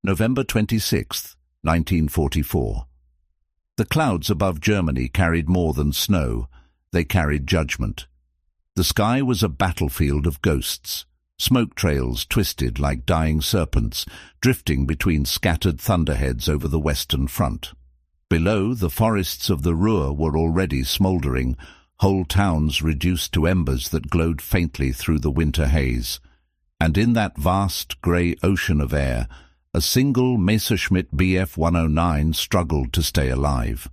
November 26, 1944. The clouds above Germany carried more than snow. They carried judgment. The sky was a battlefield of ghosts. Smoke trails twisted like dying serpents, drifting between scattered thunderheads over the Western Front. Below, the forests of the Ruhr were already smouldering, whole towns reduced to embers that glowed faintly through the winter haze. And in that vast grey ocean of air, a single Messerschmitt Bf 109 struggled to stay alive.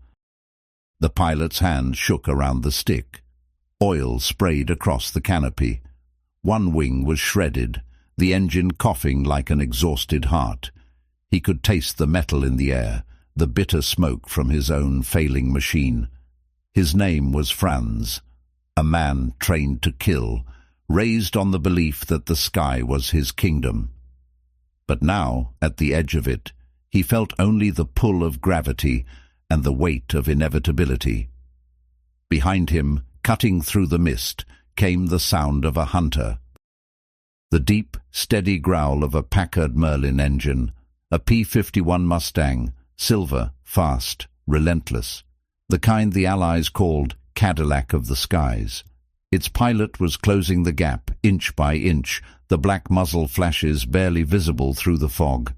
The pilot's hand shook around the stick. Oil sprayed across the canopy. One wing was shredded, the engine coughing like an exhausted heart. He could taste the metal in the air, the bitter smoke from his own failing machine. His name was Franz, a man trained to kill, raised on the belief that the sky was his kingdom. But now, at the edge of it, he felt only the pull of gravity and the weight of inevitability. Behind him, cutting through the mist, came the sound of a hunter. The deep, steady growl of a Packard Merlin engine, a P-51 Mustang, silver, fast, relentless, the kind the Allies called Cadillac of the skies. Its pilot was closing the gap, inch by inch, the black muzzle flashes barely visible through the fog.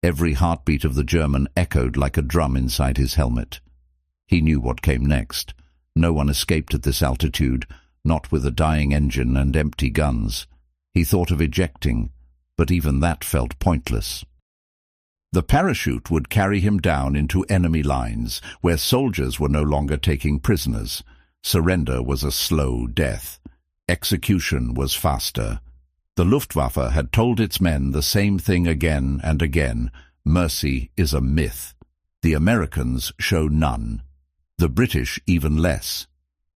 Every heartbeat of the German echoed like a drum inside his helmet. He knew what came next. No one escaped at this altitude, not with a dying engine and empty guns. He thought of ejecting, but even that felt pointless. The parachute would carry him down into enemy lines, where soldiers were no longer taking prisoners. Surrender was a slow death. Execution was faster. The Luftwaffe had told its men the same thing again and again. Mercy is a myth. The Americans show none. The British even less.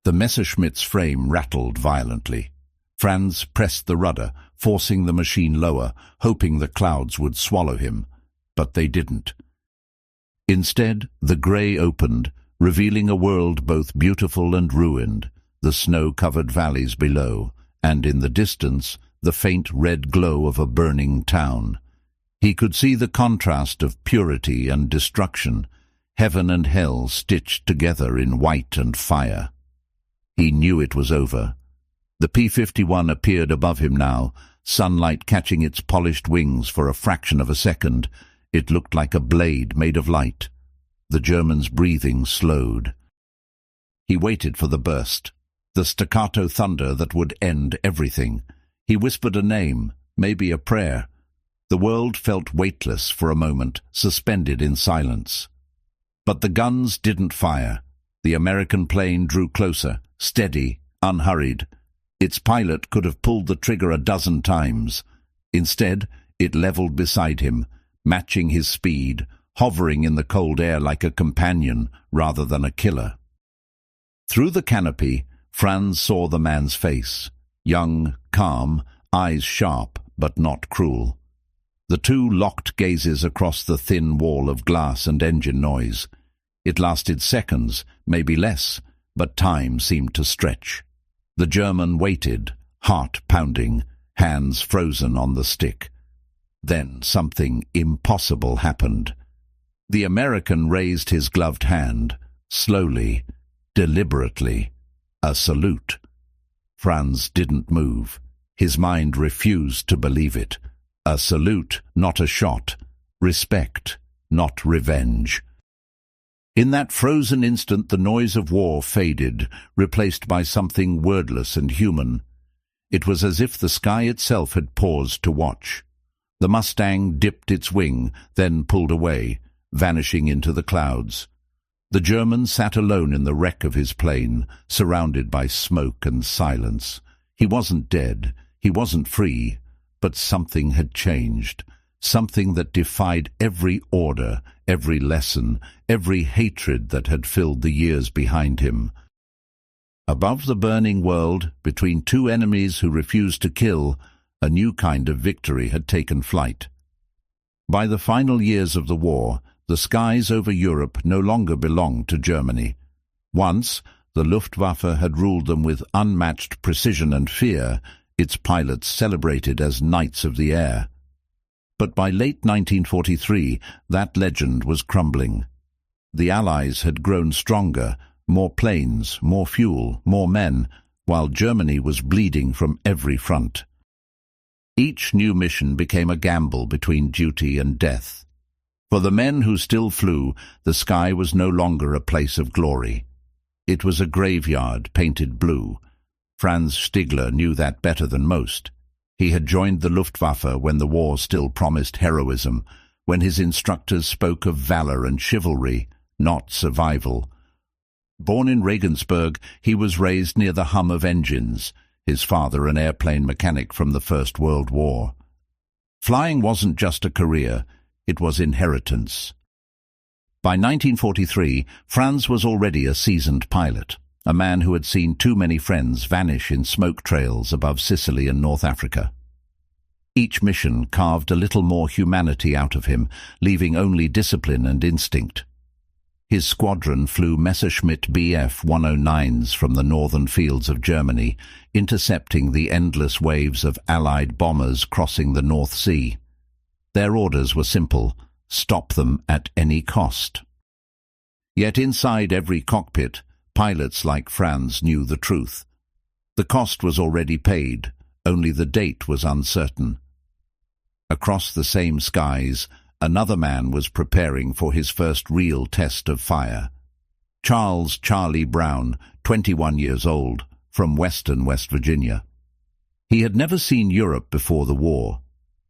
The Messerschmitt's frame rattled violently. Franz pressed the rudder, forcing the machine lower, hoping the clouds would swallow him. But they didn't. Instead, the grey opened, revealing a world both beautiful and ruined, the snow-covered valleys below, and in the distance, the faint red glow of a burning town. He could see the contrast of purity and destruction, heaven and hell stitched together in white and fire. He knew it was over. The P-51 appeared above him now, sunlight catching its polished wings for a fraction of a second. It looked like a blade made of light. The German's breathing slowed. He waited for the burst, the staccato thunder that would end everything. He whispered a name, maybe a prayer. The world felt weightless for a moment, suspended in silence. But the guns didn't fire. The American plane drew closer, steady, unhurried. Its pilot could have pulled the trigger a dozen times. Instead, it leveled beside him, matching his speed, hovering in the cold air like a companion rather than a killer. Through the canopy, Franz saw the man's face, young, calm, eyes sharp but not cruel. The two locked gazes across the thin wall of glass and engine noise. It lasted seconds, maybe less, but time seemed to stretch. The German waited, heart pounding, hands frozen on the stick. Then something impossible happened. The American raised his gloved hand, slowly, deliberately, a salute. Franz didn't move. His mind refused to believe it. A salute, not a shot. Respect, not revenge. In that frozen instant the noise of war faded, replaced by something wordless and human. It was as if the sky itself had paused to watch. The Mustang dipped its wing, then pulled away, vanishing into the clouds. The German sat alone in the wreck of his plane, surrounded by smoke and silence. He wasn't dead, he wasn't free, but something had changed. Something that defied every order, every lesson, every hatred that had filled the years behind him. Above the burning world, between two enemies who refused to kill, a new kind of victory had taken flight. By the final years of the war, the skies over Europe no longer belonged to Germany. Once, the Luftwaffe had ruled them with unmatched precision and fear, its pilots celebrated as knights of the air. But by late 1943, that legend was crumbling. The Allies had grown stronger, more planes, more fuel, more men, while Germany was bleeding from every front. Each new mission became a gamble between duty and death. For the men who still flew, the sky was no longer a place of glory. It was a graveyard painted blue. Franz Stigler knew that better than most. He had joined the Luftwaffe when the war still promised heroism, when his instructors spoke of valor and chivalry, not survival. Born in Regensburg, he was raised near the hum of engines, his father an airplane mechanic from the First World War. Flying wasn't just a career, it was inheritance. By 1943, Franz was already a seasoned pilot, a man who had seen too many friends vanish in smoke trails above Sicily and North Africa. Each mission carved a little more humanity out of him, leaving only discipline and instinct. His squadron flew Messerschmitt Bf-109s from the northern fields of Germany, intercepting the endless waves of Allied bombers crossing the North Sea. Their orders were simple: stop them at any cost. Yet inside every cockpit, pilots like Franz knew the truth. The cost was already paid, only the date was uncertain. Across the same skies, another man was preparing for his first real test of fire. Charles "Charlie" Brown, 21 years old, from western West Virginia. He had never seen Europe before the war.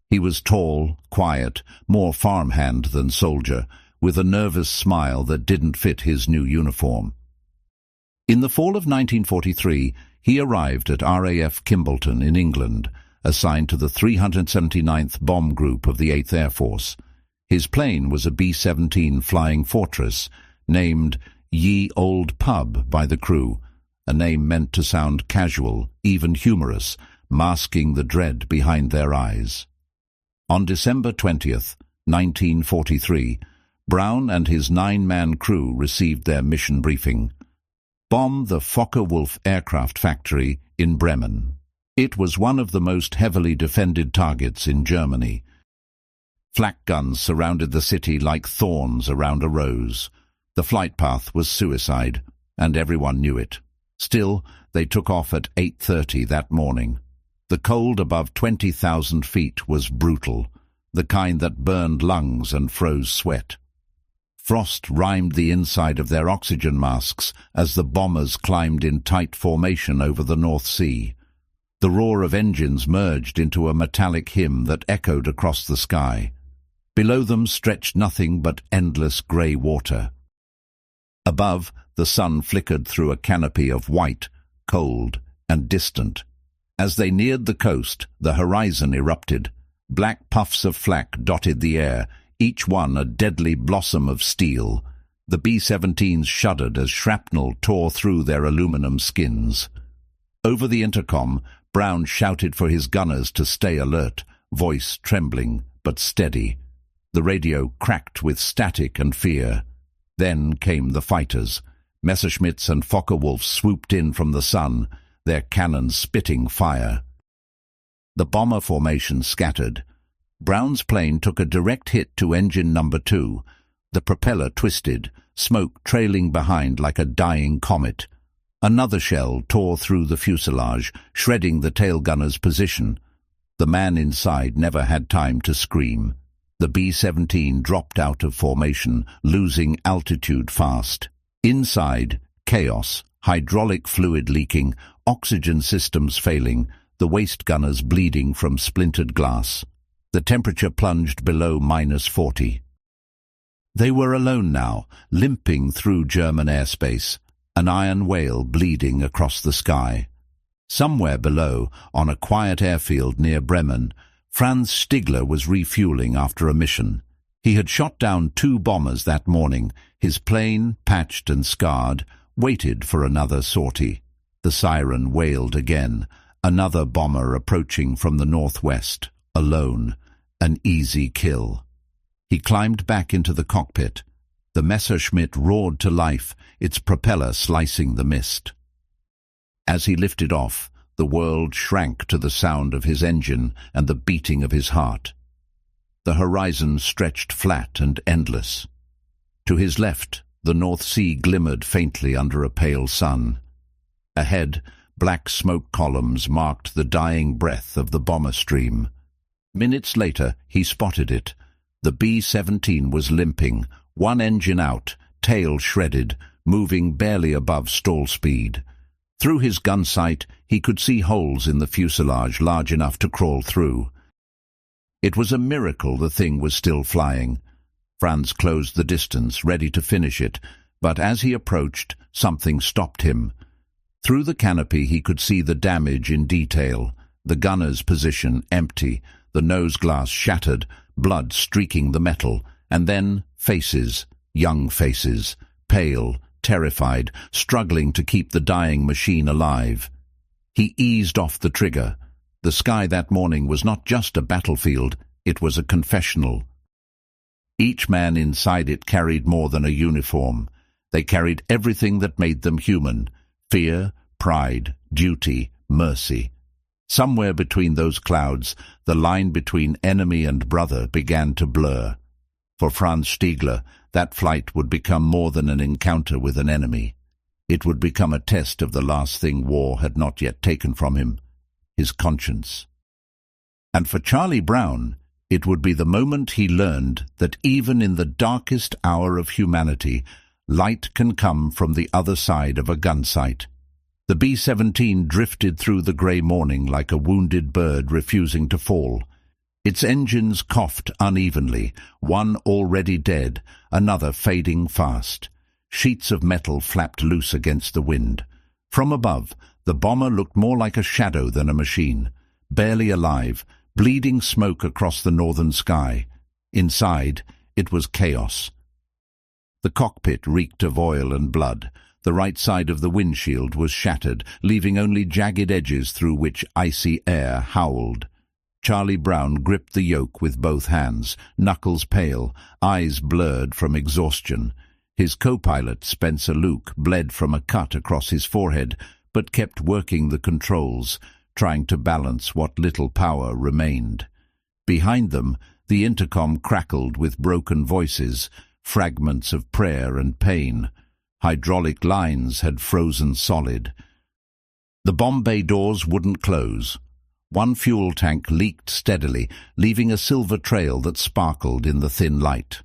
He was tall, quiet, more farmhand than soldier, with a nervous smile that didn't fit his new uniform. In the fall of 1943, he arrived at RAF Kimballton in England, assigned to the 379th Bomb Group of the 8th Air Force. His plane was a B-17 Flying Fortress, named Ye Old Pub by the crew, a name meant to sound casual, even humorous, masking the dread behind their eyes. On December 20th, 1943, Brown and his 9-man crew received their mission briefing. Bomb the Focke-Wulf aircraft factory in Bremen. It was one of the most heavily defended targets in Germany. Flak guns surrounded the city like thorns around a rose. The flight path was suicide, and everyone knew it. Still, they took off at 8:30 that morning. The cold above 20,000 feet was brutal, the kind that burned lungs and froze sweat. Frost rimed the inside of their oxygen masks as the bombers climbed in tight formation over the North Sea. The roar of engines merged into a metallic hymn that echoed across the sky. Below them stretched nothing but endless grey water. Above, the sun flickered through a canopy of white, cold, and distant. As they neared the coast, the horizon erupted. Black puffs of flak dotted the air, each one a deadly blossom of steel. The B-17s shuddered as shrapnel tore through their aluminum skins. Over the intercom, Brown shouted for his gunners to stay alert, voice trembling but steady. The radio cracked with static and fear. Then came the fighters. Messerschmitts and Focke-Wulfs swooped in from the sun, their cannons spitting fire. The bomber formation scattered. Brown's plane took a direct hit to engine number 2. The propeller twisted, smoke trailing behind like a dying comet. Another shell tore through the fuselage, shredding the tail gunner's position. The man inside never had time to scream. The B-17 dropped out of formation, losing altitude fast. Inside, chaos, hydraulic fluid leaking, oxygen systems failing, the waist gunners bleeding from splintered glass. The temperature plunged below -40. They were alone now, limping through German airspace, an iron whale bleeding across the sky. Somewhere below, on a quiet airfield near Bremen, Franz Stigler was refueling after a mission. He had shot down 2 bombers that morning. His plane, patched and scarred, waited for another sortie. The siren wailed again. Another bomber approaching from the northwest, alone. An easy kill. He climbed back into the cockpit. The Messerschmitt roared to life, its propeller slicing the mist. As he lifted off, the world shrank to the sound of his engine and the beating of his heart. The horizon stretched flat and endless. To his left, the North Sea glimmered faintly under a pale sun. Ahead, black smoke columns marked the dying breath of the bomber stream. Minutes later, he spotted it. The B-17 was limping, one engine out, tail shredded, moving barely above stall speed. Through his gun sight, he could see holes in the fuselage large enough to crawl through. It was a miracle the thing was still flying. Franz closed the distance, ready to finish it, but as he approached, something stopped him. Through the canopy he could see the damage in detail, the gunner's position empty, the nose glass shattered, blood streaking the metal, and then faces, young faces, pale, terrified, struggling to keep the dying machine alive. He eased off the trigger. The sky that morning was not just a battlefield, it was a confessional. Each man inside it carried more than a uniform. They carried everything that made them human: fear, pride, duty, mercy. Somewhere between those clouds, the line between enemy and brother began to blur. For Franz Stiegler, that flight would become more than an encounter with an enemy. It would become a test of the last thing war had not yet taken from him: his conscience. And for Charlie Brown, it would be the moment he learned that even in the darkest hour of humanity, light can come from the other side of a gun sight. The B-17 drifted through the grey morning like a wounded bird refusing to fall. Its engines coughed unevenly, one already dead, another fading fast. Sheets of metal flapped loose against the wind. From above, the bomber looked more like a shadow than a machine, barely alive, bleeding smoke across the northern sky. Inside, it was chaos. The cockpit reeked of oil and blood. The right side of the windshield was shattered, leaving only jagged edges through which icy air howled. Charlie Brown gripped the yoke with both hands, knuckles pale, eyes blurred from exhaustion. His co-pilot, Spencer Luke, bled from a cut across his forehead, but kept working the controls, trying to balance what little power remained. Behind them, the intercom crackled with broken voices, fragments of prayer and pain. Hydraulic lines had frozen solid. The bomb bay doors wouldn't close. One fuel tank leaked steadily, leaving a silver trail that sparkled in the thin light.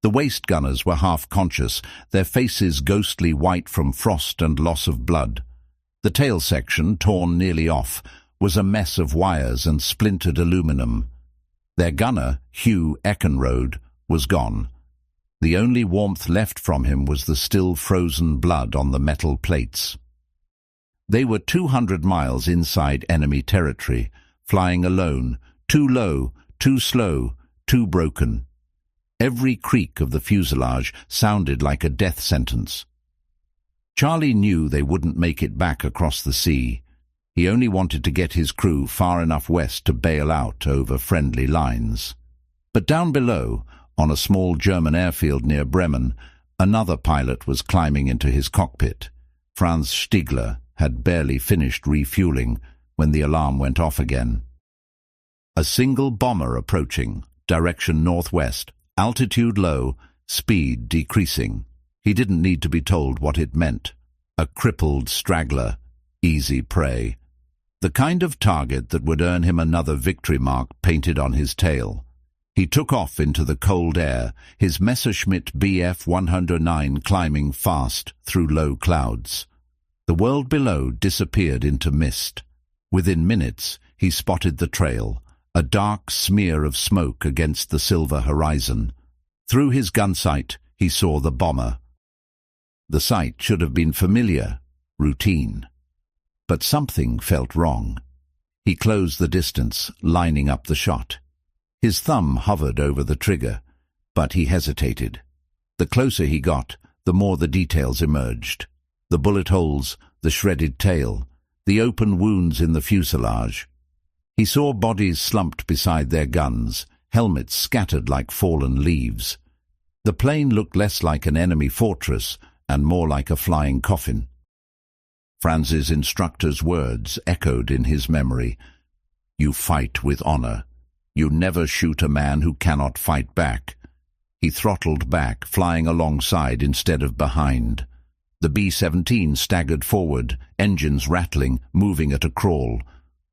The waist gunners were half-conscious, their faces ghostly white from frost and loss of blood. The tail section, torn nearly off, was a mess of wires and splintered aluminum. Their gunner, Hugh Eckenrode, was gone. The only warmth left from him was the still frozen blood on the metal plates. They were 200 miles inside enemy territory, flying alone, too low, too slow, too broken. Every creak of the fuselage sounded like a death sentence. Charlie knew they wouldn't make it back across the sea. He only wanted to get his crew far enough west to bail out over friendly lines. But down below, on a small German airfield near Bremen, another pilot was climbing into his cockpit. Franz Stiegler had barely finished refueling when the alarm went off again. A single bomber approaching, direction northwest, altitude low, speed decreasing. He didn't need to be told what it meant. A crippled straggler, easy prey. The kind of target that would earn him another victory mark painted on his tail. He took off into the cold air, his Messerschmitt Bf 109 climbing fast through low clouds. The world below disappeared into mist. Within minutes, he spotted the trail, a dark smear of smoke against the silver horizon. Through his gun sight, he saw the bomber. The sight should have been familiar, routine. But something felt wrong. He closed the distance, lining up the shot. His thumb hovered over the trigger, but he hesitated. The closer he got, the more the details emerged. The bullet holes, the shredded tail, the open wounds in the fuselage. He saw bodies slumped beside their guns, helmets scattered like fallen leaves. The plane looked less like an enemy fortress and more like a flying coffin. Franz's instructor's words echoed in his memory. "You fight with honor. You never shoot a man who cannot fight back. He throttled back, flying alongside instead of behind. The B-17 staggered forward, engines rattling, moving at a crawl.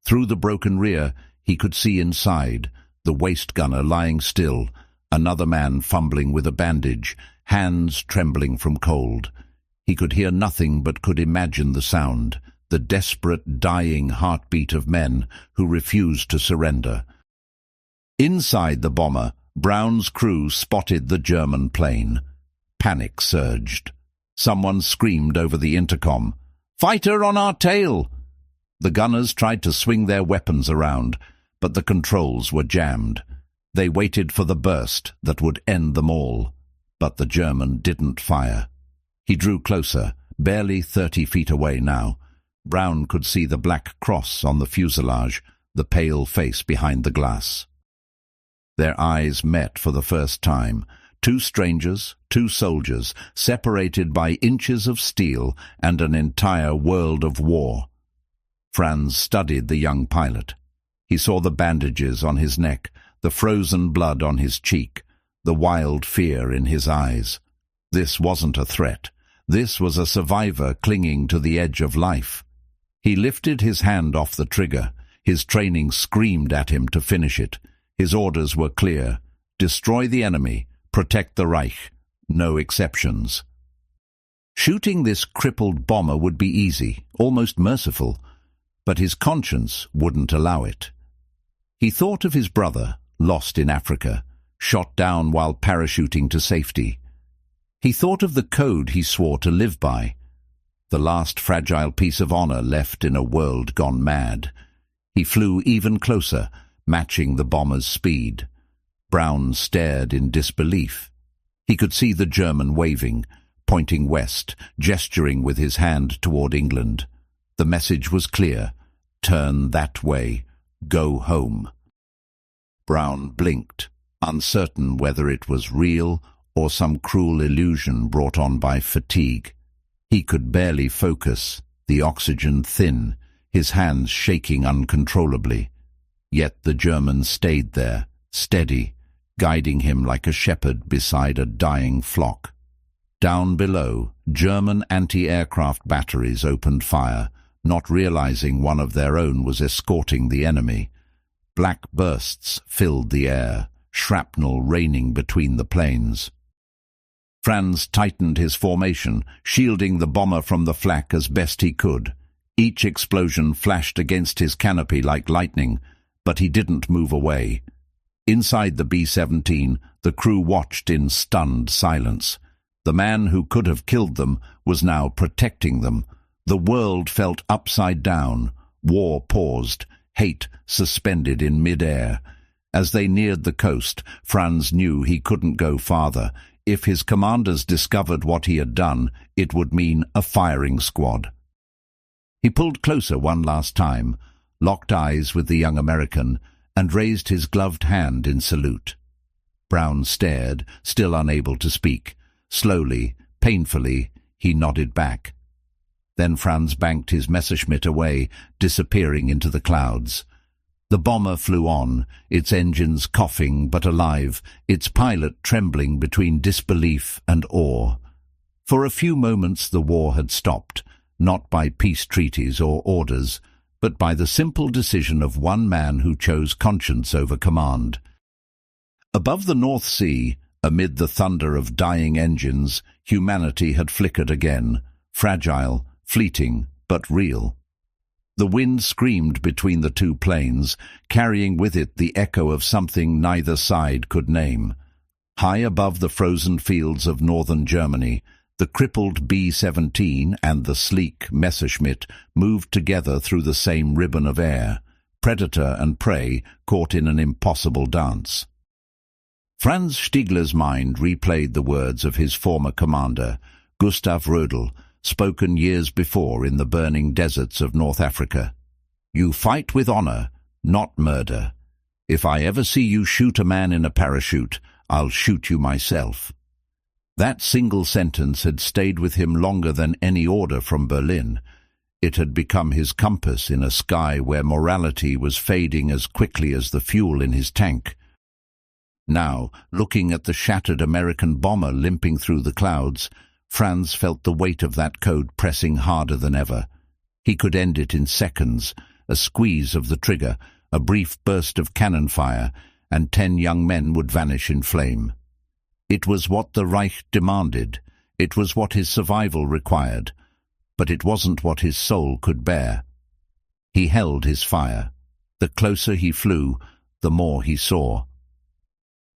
Through the broken rear, he could see inside, the waist gunner lying still, another man fumbling with a bandage, hands trembling from cold. He could hear nothing but could imagine the sound, the desperate, dying heartbeat of men who refused to surrender. Inside the bomber, Brown's crew spotted the German plane. Panic surged. Someone screamed over the intercom, "Fighter on our tail!" The gunners tried to swing their weapons around, but the controls were jammed. They waited for the burst that would end them all. But the German didn't fire. He drew closer, barely 30 feet away now. Brown could see the black cross on the fuselage, the pale face behind the glass. Their eyes met for the first time. Two strangers, two soldiers, separated by inches of steel and an entire world of war. Franz studied the young pilot. He saw the bandages on his neck, the frozen blood on his cheek, the wild fear in his eyes. This wasn't a threat. This was a survivor clinging to the edge of life. He lifted his hand off the trigger. His training screamed at him to finish it. His orders were clear. Destroy the enemy. Protect the Reich. No exceptions. Shooting this crippled bomber would be easy, almost merciful, but his conscience wouldn't allow it. He thought of his brother, lost in Africa, shot down while parachuting to safety. He thought of the code he swore to live by, the last fragile piece of honor left in a world gone mad. He flew even closer, matching the bomber's speed. Brown stared in disbelief. He could see the German waving, pointing west, gesturing with his hand toward England. The message was clear. Turn that way. Go home. Brown blinked, uncertain whether it was real or some cruel illusion brought on by fatigue. He could barely focus, the oxygen thin, his hands shaking uncontrollably. Yet the German stayed there, steady, guiding him like a shepherd beside a dying flock. Down below, German anti-aircraft batteries opened fire, not realizing one of their own was escorting the enemy. Black bursts filled the air, shrapnel raining between the planes. Franz tightened his formation, shielding the bomber from the flak as best he could. Each explosion flashed against his canopy like lightning, but he didn't move away. Inside the B-17, the crew watched in stunned silence. The man who could have killed them was now protecting them. The world felt upside down. War paused, hate suspended in mid-air. As they neared the coast, Franz knew he couldn't go farther. If his commanders discovered what he had done, it would mean a firing squad. He pulled closer one last time, locked eyes with the young American, and raised his gloved hand in salute. Brown stared, still unable to speak. Slowly, painfully, he nodded back. Then Franz banked his Messerschmitt away, disappearing into the clouds. The bomber flew on, its engines coughing but alive, its pilot trembling between disbelief and awe. For a few moments the war had stopped, not by peace treaties or orders, but by the simple decision of one man who chose conscience over command. Above the North Sea, amid the thunder of dying engines, humanity had flickered again, fragile, fleeting, but real. The wind screamed between the two planes, carrying with it the echo of something neither side could name. High above the frozen fields of northern Germany, the crippled B-17 and the sleek Messerschmitt moved together through the same ribbon of air, predator and prey caught in an impossible dance. Franz Stiegler's mind replayed the words of his former commander, Gustav Rödel, spoken years before in the burning deserts of North Africa. "You fight with honor, not murder. If I ever see you shoot a man in a parachute, I'll shoot you myself." That single sentence had stayed with him longer than any order from Berlin. It had become his compass in a sky where morality was fading as quickly as the fuel in his tank. Now, looking at the shattered American bomber limping through the clouds, Franz felt the weight of that code pressing harder than ever. He could end it in seconds, a squeeze of the trigger, a brief burst of cannon fire, and 10 young men would vanish in flame. It was what the Reich demanded. It was what his survival required. But it wasn't what his soul could bear. He held his fire. The closer he flew, the more he saw.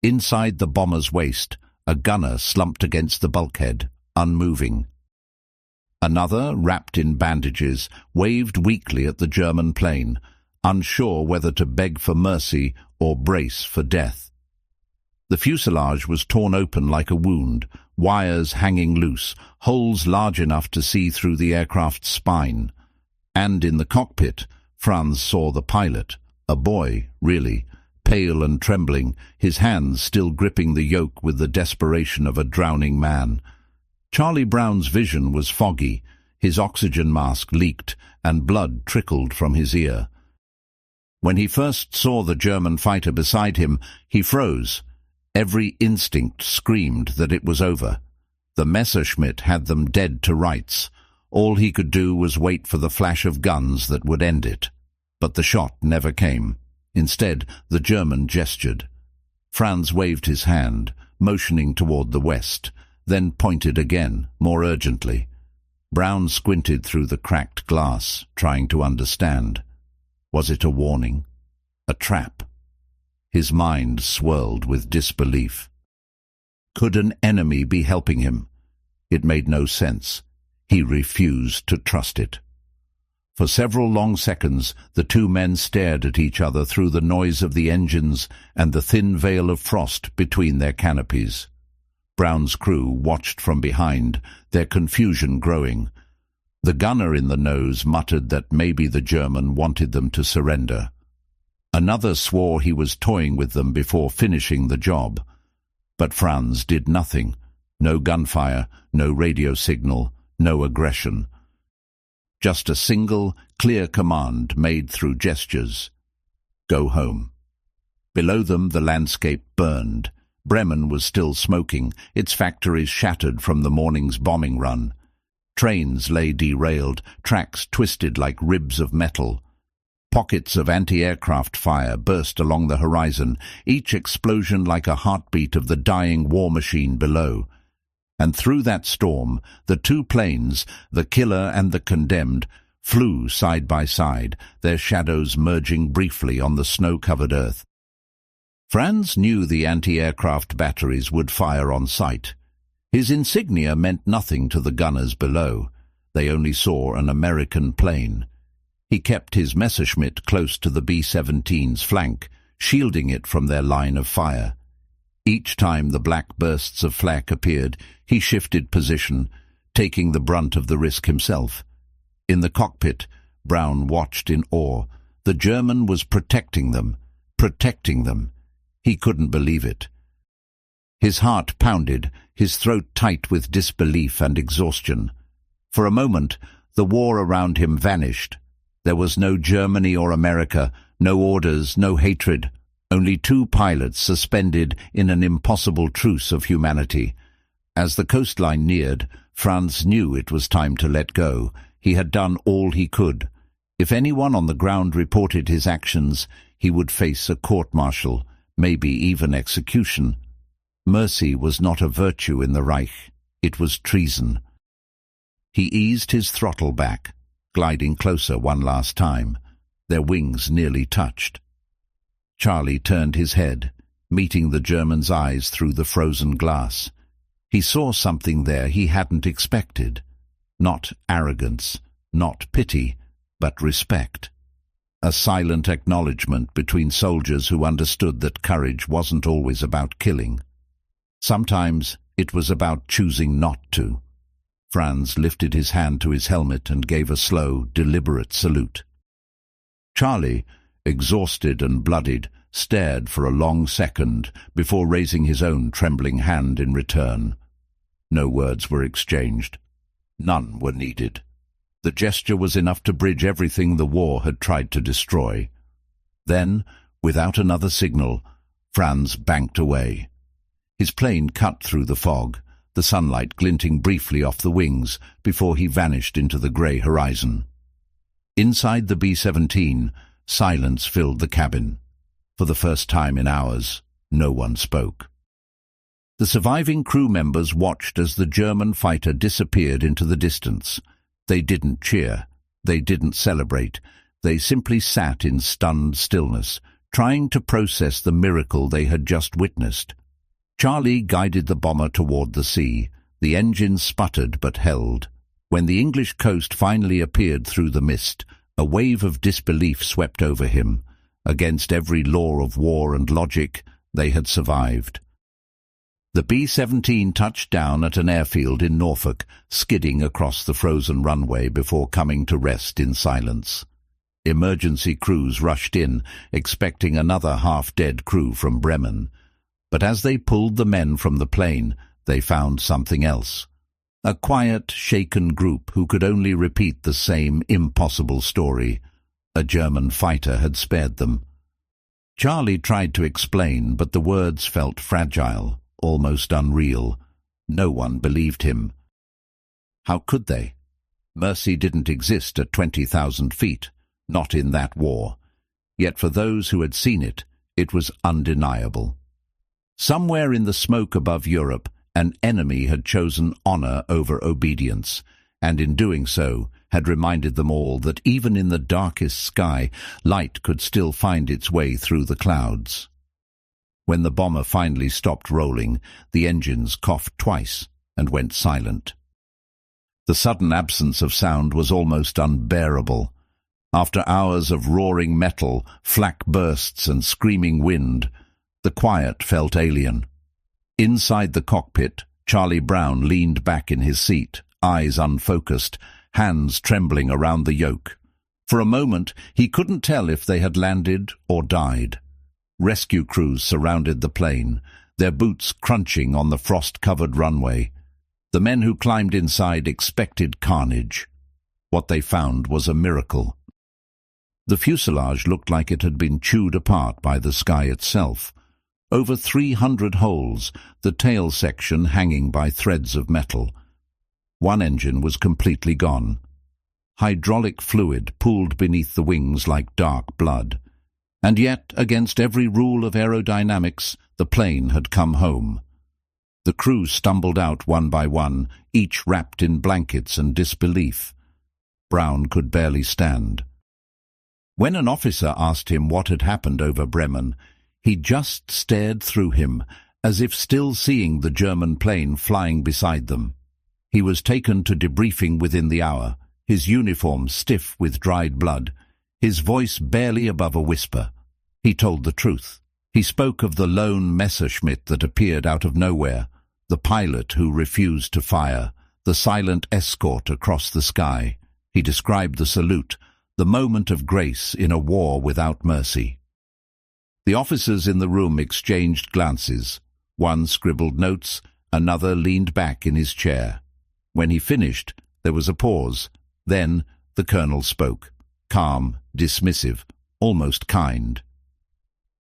Inside the bomber's waist, a gunner slumped against the bulkhead, unmoving. Another, wrapped in bandages, waved weakly at the German plane, unsure whether to beg for mercy or brace for death. The fuselage was torn open like a wound, wires hanging loose, holes large enough to see through the aircraft's spine. And in the cockpit, Franz saw the pilot, a boy, really, pale and trembling, his hands still gripping the yoke with the desperation of a drowning man. Charlie Brown's vision was foggy, his oxygen mask leaked, and blood trickled from his ear. When he first saw the German fighter beside him, he froze. Every instinct screamed that it was over. The Messerschmitt had them dead to rights. All he could do was wait for the flash of guns that would end it. But the shot never came. Instead, the German gestured. Franz waved his hand, motioning toward the west, then pointed again, more urgently. Brown squinted through the cracked glass, trying to understand. Was it a warning? A trap? His mind swirled with disbelief. Could an enemy be helping him? It made no sense. He refused to trust it. For several long seconds, the two men stared at each other through the noise of the engines and the thin veil of frost between their canopies. Brown's crew watched from behind, their confusion growing. The gunner in the nose muttered that maybe the German wanted them to surrender. Another swore he was toying with them before finishing the job. But Franz did nothing. No gunfire, no radio signal, no aggression. Just a single, clear command made through gestures. Go home. Below them the landscape burned. Bremen was still smoking, its factories shattered from the morning's bombing run. Trains lay derailed, tracks twisted like ribs of metal. Pockets of anti-aircraft fire burst along the horizon, each explosion like a heartbeat of the dying war machine below. And through that storm, the two planes, the killer and the condemned, flew side by side, their shadows merging briefly on the snow-covered earth. Franz knew the anti-aircraft batteries would fire on sight. His insignia meant nothing to the gunners below. They only saw an American plane. He kept his Messerschmitt close to the B-17's flank, shielding it from their line of fire. Each time the black bursts of flak appeared, he shifted position, taking the brunt of the risk himself. In the cockpit, Brown watched in awe. The German was protecting them, protecting them. He couldn't believe it. His heart pounded, his throat tight with disbelief and exhaustion. For a moment, the war around him vanished. There was no Germany or America, no orders, no hatred, only two pilots suspended in an impossible truce of humanity. As the coastline neared, Franz knew it was time to let go. He had done all he could. If anyone on the ground reported his actions, he would face a court-martial, maybe even execution. Mercy was not a virtue in the Reich. It was treason. He eased his throttle back, gliding closer one last time. Their wings nearly touched. Charlie turned his head, meeting the German's eyes through the frozen glass. He saw something there he hadn't expected. Not arrogance, not pity, but respect. A silent acknowledgement between soldiers who understood that courage wasn't always about killing. Sometimes it was about choosing not to. Franz lifted his hand to his helmet and gave a slow, deliberate salute. Charlie, exhausted and bloodied, stared for a long second before raising his own trembling hand in return. No words were exchanged. None were needed. The gesture was enough to bridge everything the war had tried to destroy. Then, without another signal, Franz banked away. His plane cut through the fog, the sunlight glinting briefly off the wings before he vanished into the grey horizon. Inside the B-17, silence filled the cabin. For the first time in hours, no one spoke. The surviving crew members watched as the German fighter disappeared into the distance. They didn't cheer. They didn't celebrate. They simply sat in stunned stillness, trying to process the miracle they had just witnessed. Charlie guided the bomber toward the sea. The engine sputtered but held. When the English coast finally appeared through the mist, a wave of disbelief swept over him. Against every law of war and logic, they had survived. The B-17 touched down at an airfield in Norfolk, skidding across the frozen runway before coming to rest in silence. Emergency crews rushed in, expecting another half-dead crew from Bremen. But as they pulled the men from the plane, they found something else. A quiet, shaken group who could only repeat the same impossible story. A German fighter had spared them. Charlie tried to explain, but the words felt fragile, almost unreal. No one believed him. How could they? Mercy didn't exist at 20,000 feet, not in that war. Yet for those who had seen it, it was undeniable. Somewhere in the smoke above Europe, an enemy had chosen honor over obedience, and in doing so had reminded them all that even in the darkest sky, light could still find its way through the clouds. When the bomber finally stopped rolling, the engines coughed twice and went silent. The sudden absence of sound was almost unbearable. After hours of roaring metal, flak bursts and screaming wind, the quiet felt alien. Inside the cockpit, Charlie Brown leaned back in his seat, eyes unfocused, hands trembling around the yoke. For a moment, he couldn't tell if they had landed or died. Rescue crews surrounded the plane, their boots crunching on the frost-covered runway. The men who climbed inside expected carnage. What they found was a miracle. The fuselage looked like it had been chewed apart by the sky itself. Over 300 holes, the tail section hanging by threads of metal. One engine was completely gone. Hydraulic fluid pooled beneath the wings like dark blood. And yet, against every rule of aerodynamics, the plane had come home. The crew stumbled out one by one, each wrapped in blankets and disbelief. Brown could barely stand. When an officer asked him what had happened over Bremen, he just stared through him, as if still seeing the German plane flying beside them. He was taken to debriefing within the hour, his uniform stiff with dried blood, his voice barely above a whisper. He told the truth. He spoke of the lone Messerschmitt that appeared out of nowhere, the pilot who refused to fire, the silent escort across the sky. He described the salute, the moment of grace in a war without mercy. The officers in the room exchanged glances. One scribbled notes, another leaned back in his chair. When he finished, there was a pause. Then the colonel spoke, calm, dismissive, almost kind.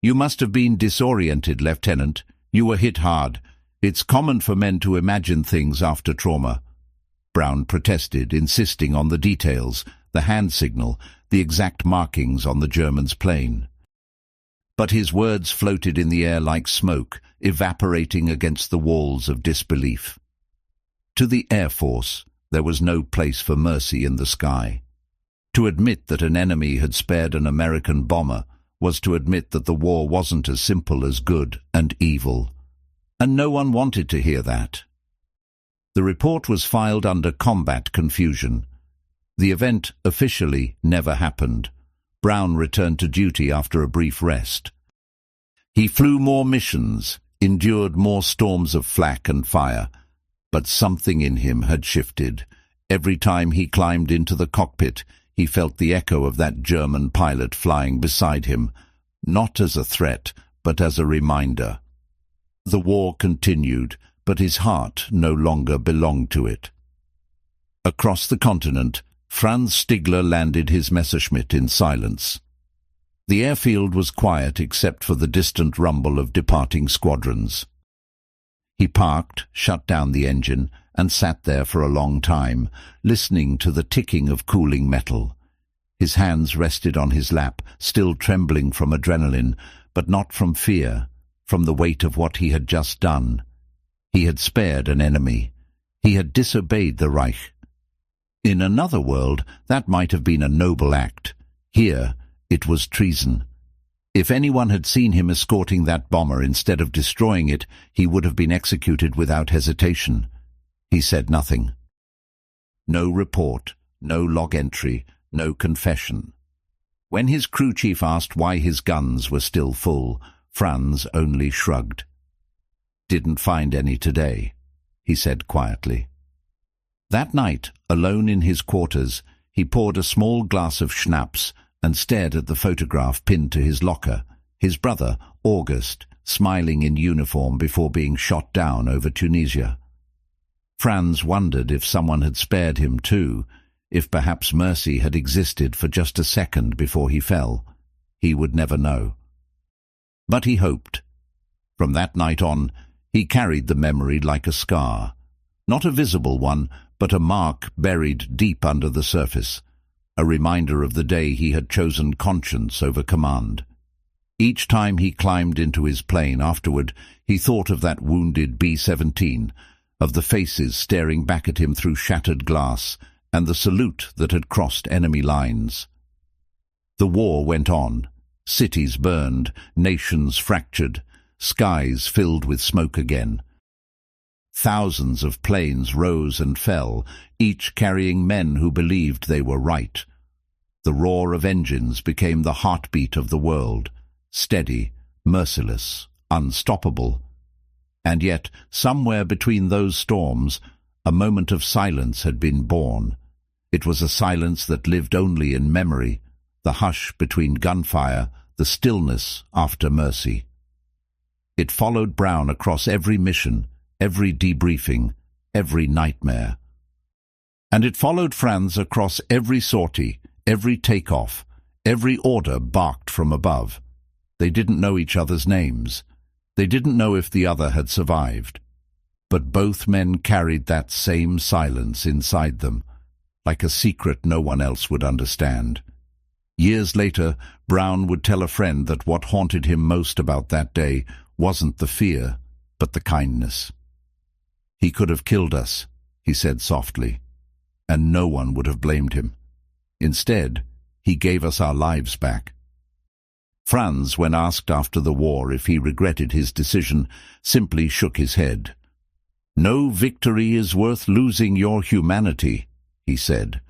"You must have been disoriented, Lieutenant. You were hit hard. It's common for men to imagine things after trauma." Brown protested, insisting on the details, the hand signal, the exact markings on the German's plane. But his words floated in the air like smoke, evaporating against the walls of disbelief. To the Air Force, there was no place for mercy in the sky. To admit that an enemy had spared an American bomber was to admit that the war wasn't as simple as good and evil. And no one wanted to hear that. The report was filed under combat confusion. The event officially never happened. Brown returned to duty after a brief rest. He flew more missions, endured more storms of flak and fire, but something in him had shifted. Every time he climbed into the cockpit, he felt the echo of that German pilot flying beside him, not as a threat, but as a reminder. The war continued, but his heart no longer belonged to it. Across the continent, Franz Stigler landed his Messerschmitt in silence. The airfield was quiet except for the distant rumble of departing squadrons. He parked, shut down the engine, and sat there for a long time, listening to the ticking of cooling metal. His hands rested on his lap, still trembling from adrenaline, but not from fear, from the weight of what he had just done. He had spared an enemy. He had disobeyed the Reich. In another world, that might have been a noble act. Here, it was treason. If anyone had seen him escorting that bomber instead of destroying it, he would have been executed without hesitation. He said nothing. No report, no log entry, no confession. When his crew chief asked why his guns were still full, Franz only shrugged. "Didn't find any today," he said quietly. That night, alone in his quarters, he poured a small glass of schnapps and stared at the photograph pinned to his locker, his brother, August, smiling in uniform before being shot down over Tunisia. Franz wondered if someone had spared him too, if perhaps mercy had existed for just a second before he fell. He would never know. But he hoped. From that night on, he carried the memory like a scar. Not a visible one, but a mark buried deep under the surface, a reminder of the day he had chosen conscience over command. Each time he climbed into his plane afterward, he thought of that wounded B-17, of the faces staring back at him through shattered glass, and the salute that had crossed enemy lines. The war went on. Cities burned, nations fractured, skies filled with smoke again. Thousands of planes rose and fell, each carrying men who believed they were right. The roar of engines became the heartbeat of the world, steady, merciless, unstoppable. And yet, somewhere between those storms, a moment of silence had been born. It was a silence that lived only in memory, the hush between gunfire, the stillness after mercy. It followed Brown across every mission, every debriefing, every nightmare. And it followed Franz across every sortie, every takeoff, every order barked from above. They didn't know each other's names. They didn't know if the other had survived. But both men carried that same silence inside them, like a secret no one else would understand. Years later, Brown would tell a friend that what haunted him most about that day wasn't the fear, but the kindness. "He could have killed us," he said softly, "and no one would have blamed him. Instead, he gave us our lives back." Franz, when asked after the war if he regretted his decision, simply shook his head. "No victory is worth losing your humanity," he said.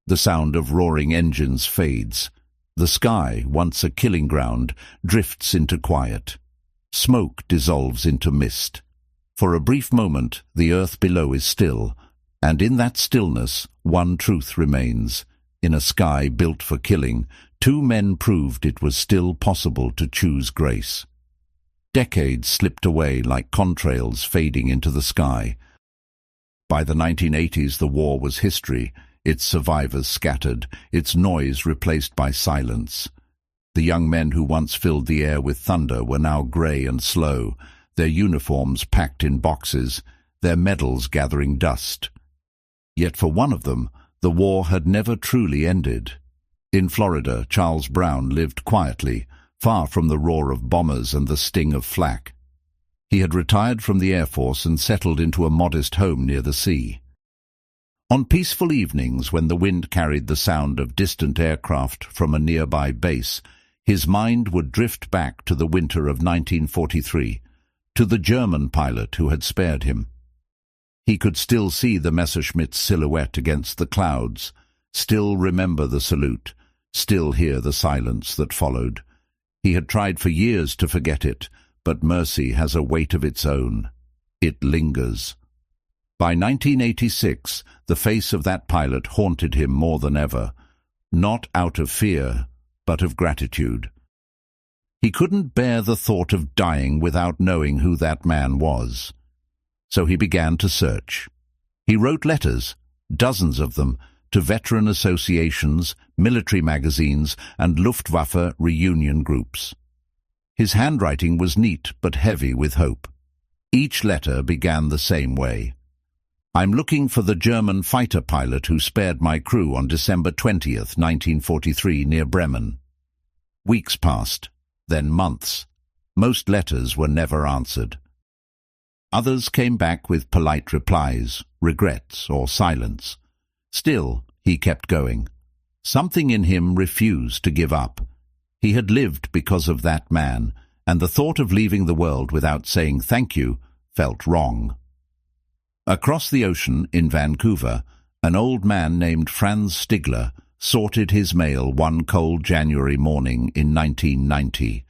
The sound of roaring engines fades. The sky, once a killing ground, drifts into quiet. Smoke dissolves into mist. For a brief moment, the earth below is still, and in that stillness, one truth remains. In a sky built for killing, two men proved it was still possible to choose grace. Decades slipped away like contrails fading into the sky. By the 1980s, the war was history, its survivors scattered, its noise replaced by silence. The young men who once filled the air with thunder were now grey and slow, their uniforms packed in boxes, their medals gathering dust. Yet for one of them, the war had never truly ended. In Florida, Charles Brown lived quietly, far from the roar of bombers and the sting of flak. He had retired from the Air Force and settled into a modest home near the sea. On peaceful evenings, when the wind carried the sound of distant aircraft from a nearby base, his mind would drift back to the winter of 1943, to the German pilot who had spared him. He could still see the Messerschmitt's silhouette against the clouds, still remember the salute, still hear the silence that followed. He had tried for years to forget it, but mercy has a weight of its own. It lingers. By 1986, the face of that pilot haunted him more than ever, not out of fear, but of gratitude. He couldn't bear the thought of dying without knowing who that man was. So he began to search. He wrote letters, dozens of them, to veteran associations, military magazines, and Luftwaffe reunion groups. His handwriting was neat but heavy with hope. Each letter began the same way. "I'm looking for the German fighter pilot who spared my crew on December 20th, 1943, near Bremen." Weeks passed, then months. Most letters were never answered. Others came back with polite replies, regrets, or silence. Still, he kept going. Something in him refused to give up. He had lived because of that man, and the thought of leaving the world without saying thank you felt wrong. Across the ocean in Vancouver, an old man named Franz Stigler sorted his mail one cold January morning in 1990.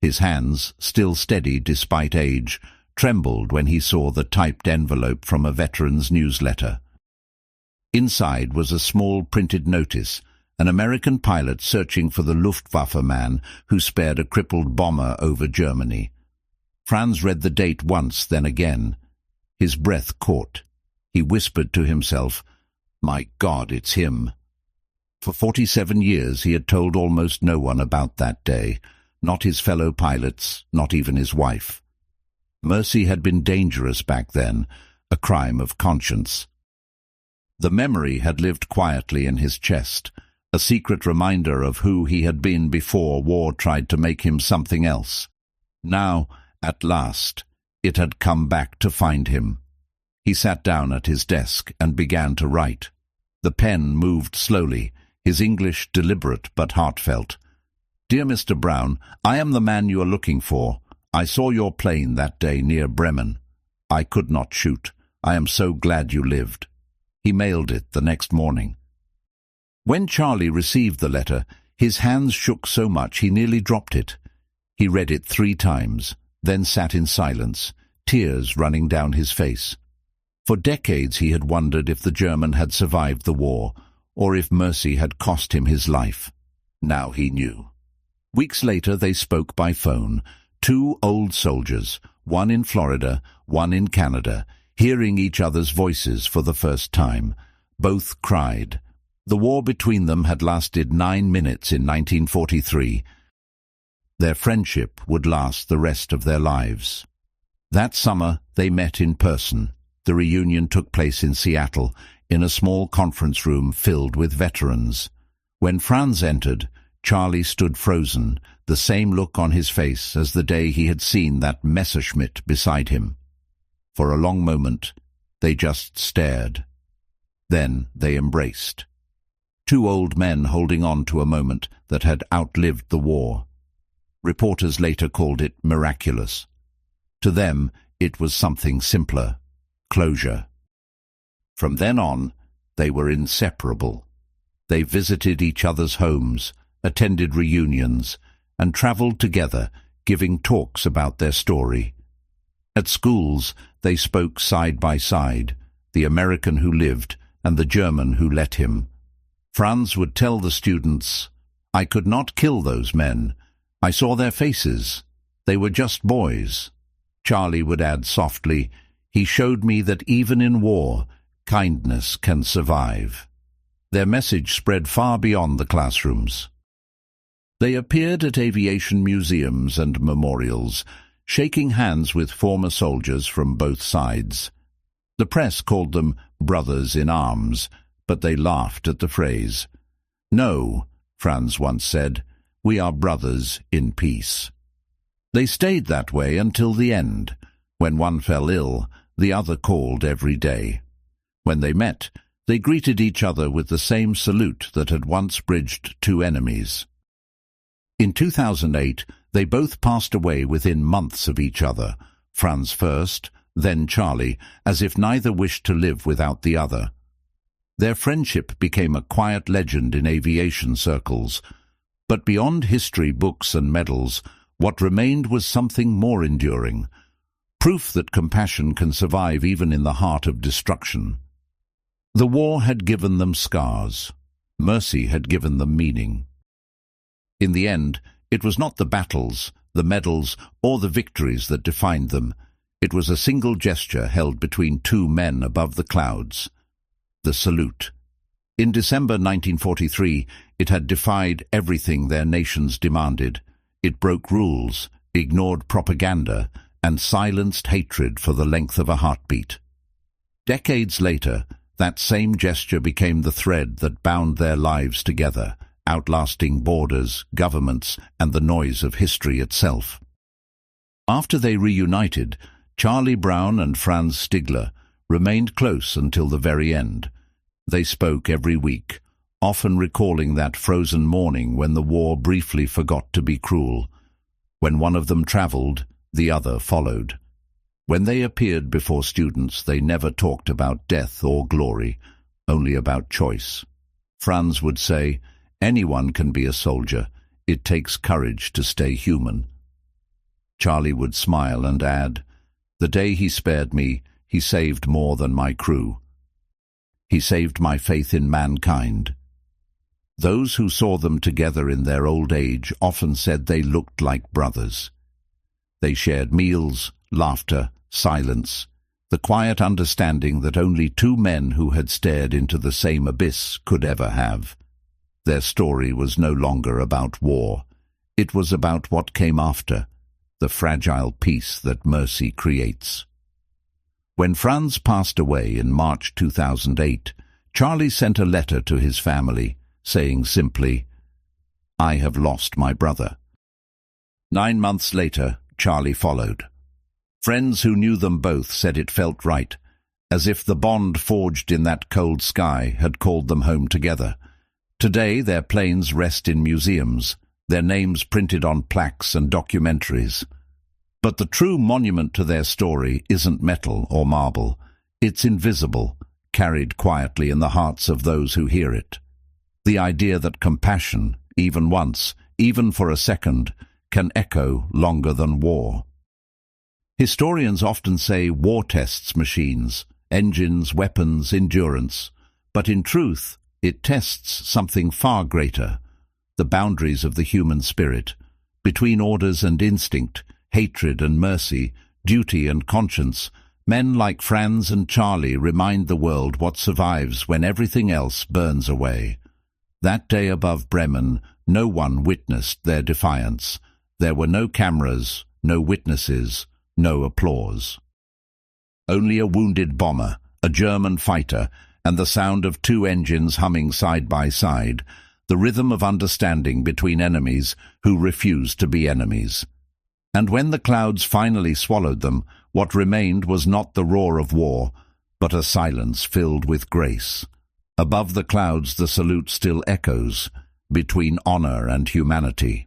His hands, still steady despite age, trembled when he saw the typed envelope from a veteran's newsletter. Inside was a small printed notice, an American pilot searching for the Luftwaffe man who spared a crippled bomber over Germany. Franz read the date once, then again. His breath caught. He whispered to himself, "My God, it's him." For 47 years he had told almost no one about that day, not his fellow pilots, not even his wife. Mercy had been dangerous back then, a crime of conscience. The memory had lived quietly in his chest, a secret reminder of who he had been before war tried to make him something else. Now, at last, it had come back to find him. He sat down at his desk and began to write. The pen moved slowly, his English deliberate but heartfelt. "Dear Mr. Brown, I am the man you are looking for. I saw your plane that day near Bremen. I could not shoot. I am so glad you lived." He mailed it the next morning. When Charlie received the letter, his hands shook so much he nearly dropped it. He read it 3 times, then sat in silence, tears running down his face. For decades he had wondered if the German had survived the war, or if mercy had cost him his life. Now he knew. Weeks later they spoke by phone, 2 old soldiers, one in Florida, one in Canada, hearing each other's voices for the first time. Both cried. The war between them had lasted 9 minutes in 1943. Their friendship would last the rest of their lives. That summer they met in person. The reunion took place in Seattle, in a small conference room filled with veterans. When Franz entered, Charlie stood frozen, the same look on his face as the day he had seen that Messerschmitt beside him. For a long moment, they just stared. Then they embraced. 2 old men holding on to a moment that had outlived the war. Reporters later called it miraculous. To them, it was something simpler: closure. From then on, they were inseparable. They visited each other's homes, attended reunions, and traveled together, giving talks about their story. At schools, they spoke side by side, the American who lived and the German who let him. Franz would tell the students, "I could not kill those men. I saw their faces. They were just boys." Charlie would add softly, "He showed me that even in war, kindness can survive." Their message spread far beyond the classrooms. They appeared at aviation museums and memorials, shaking hands with former soldiers from both sides. The press called them brothers in arms, but they laughed at the phrase. "No," Franz once said, "we are brothers in peace." They stayed that way until the end. When one fell ill, the other called every day. When they met, they greeted each other with the same salute that had once bridged 2 enemies. In 2008, they both passed away within months of each other, Franz first, then Charlie, as if neither wished to live without the other. Their friendship became a quiet legend in aviation circles, but beyond history books and medals, what remained was something more enduring, proof that compassion can survive even in the heart of destruction. The war had given them scars. Mercy had given them meaning. In the end, it was not the battles, the medals, or the victories that defined them. It was a single gesture held between 2 men above the clouds. The salute. In December 1943, it had defied everything their nations demanded. It broke rules, ignored propaganda, and silenced hatred for the length of a heartbeat. Decades later, that same gesture became the thread that bound their lives together, outlasting borders, governments, and the noise of history itself. After they reunited, Charlie Brown and Franz Stigler remained close until the very end. They spoke every week, often recalling that frozen morning when the war briefly forgot to be cruel. When one of them traveled, the other followed. When they appeared before students, they never talked about death or glory, only about choice. Franz would say, "Anyone can be a soldier. It takes courage to stay human." Charlie would smile and add, "The day he spared me, he saved more than my crew. He saved my faith in mankind." Those who saw them together in their old age often said they looked like brothers. They shared meals, laughter, silence, the quiet understanding that only two men who had stared into the same abyss could ever have. Their story was no longer about war. It was about what came after, the fragile peace that mercy creates. When Franz passed away in March 2008, Charlie sent a letter to his family, saying simply, "I have lost my brother." 9 months later, Charlie followed. Friends who knew them both said it felt right, as if the bond forged in that cold sky had called them home together. Today their planes rest in museums, their names printed on plaques and documentaries. But the true monument to their story isn't metal or marble. It's invisible, carried quietly in the hearts of those who hear it. The idea that compassion, even once, even for a second, can echo longer than war. Historians often say war tests machines, engines, weapons, endurance. But in truth, it tests something far greater, the boundaries of the human spirit, between orders and instinct, hatred and mercy, duty and conscience. Men like Franz and Charlie remind the world what survives when everything else burns away. That day above Bremen, no one witnessed their defiance. There were no cameras, no witnesses, no applause. Only a wounded bomber, a German fighter, and the sound of two engines humming side by side, the rhythm of understanding between enemies who refused to be enemies. And when the clouds finally swallowed them, what remained was not the roar of war, but a silence filled with grace. Above the clouds the salute still echoes, between honor and humanity.